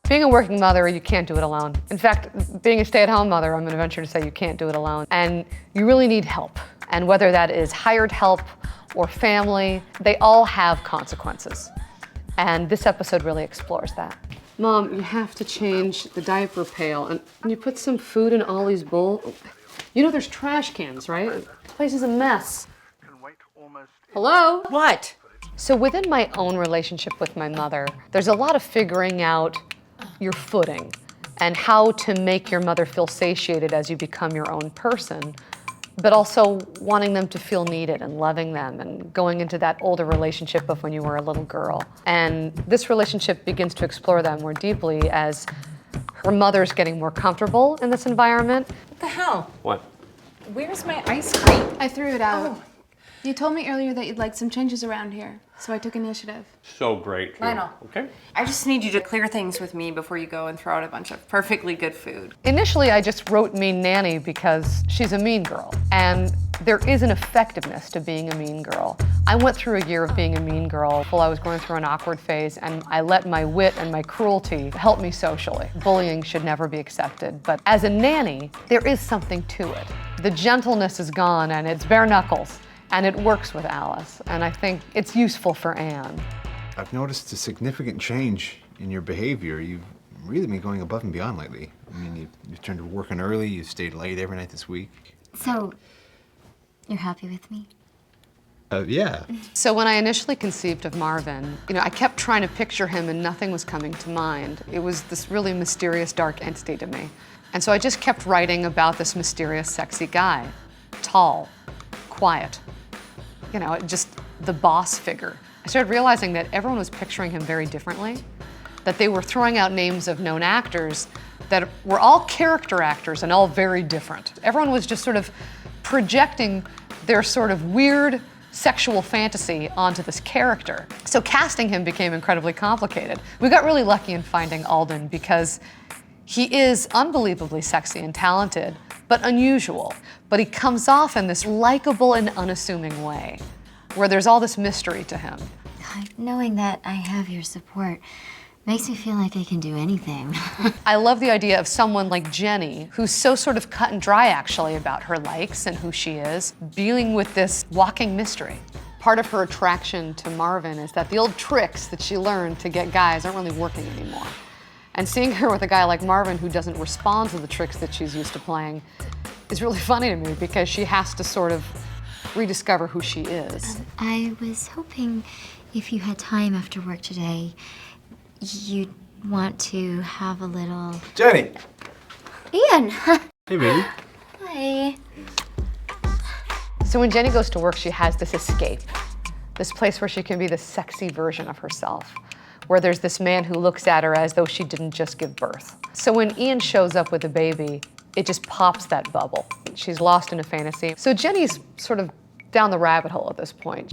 Being a working mother, you can't do it alone. In fact, being a stay-at-home mother, I'm gonna venture to say you can't do it alone. And you really need help. And whether that is hired help or family, they all have consequences. And this episode really explores that. Mom, you have to change the diaper pail. And can you put some food in Ollie's bowl? You know there's trash cans, right? This place is a mess. Hello? What? So within my own relationship with my mother, there's a lot of figuring out your footing and how to make your mother feel satiated as you become your own person, but also wanting them to feel needed and loving them and going into that older relationship of when you were a little girl. And this relationship begins to explore that more deeply as her mother's getting more comfortable in this environment. What the hell? What? Where's my ice cream? I threw it out. Oh. You told me earlier that you'd like some changes around here, so I took initiative. So great. Lionel. Okay. I just need you to clear things with me before you go and throw out a bunch of perfectly good food. Initially, I just wrote Mean Nanny because she's a mean girl, and there is an effectiveness to being a mean girl. I went through a year of being a mean girl while I was going through an awkward phase, and I let my wit and my cruelty help me socially. Bullying should never be accepted, but as a nanny, there is something to it. The gentleness is gone, and it's bare knuckles. And it works with Alice, and I think it's useful for Anne. I've noticed a significant change in your behavior. You've really been going above and beyond lately. I mean, you've turned to working early, you stayed late every night this week. So, you're happy with me? Yeah. So when I initially conceived of Marvin, I kept trying to picture him and nothing was coming to mind. It was this really mysterious, dark entity to me. And so I just kept writing about this mysterious, sexy guy. Tall, quiet. Just the boss figure. I started realizing that everyone was picturing him very differently, that they were throwing out names of known actors that were all character actors and all very different. Everyone was just sort of projecting their sort of weird sexual fantasy onto this character. So casting him became incredibly complicated. We got really lucky in finding Alden because he is unbelievably sexy and talented, but unusual. But he comes off in this likable and unassuming way, where there's all this mystery to him. Knowing that I have your support makes me feel like I can do anything. I love the idea of someone like Jenny, who's so sort of cut and dry actually about her likes and who she is, dealing with this walking mystery. Part of her attraction to Marvin is that the old tricks that she learned to get guys aren't really working anymore. And seeing her with a guy like Marvin who doesn't respond to the tricks that she's used to playing is really funny to me because she has to sort of rediscover who she is. I was hoping if you had time after work today, you'd want to have a little... Jenny! Ian! Hey, baby. Hi. So when Jenny goes to work, she has this escape, this place where she can be the sexy version of herself, where there's this man who looks at her as though she didn't just give birth. So when Ian shows up with a baby, it just pops that bubble. She's lost in a fantasy. So Jenny's sort of down the rabbit hole at this point.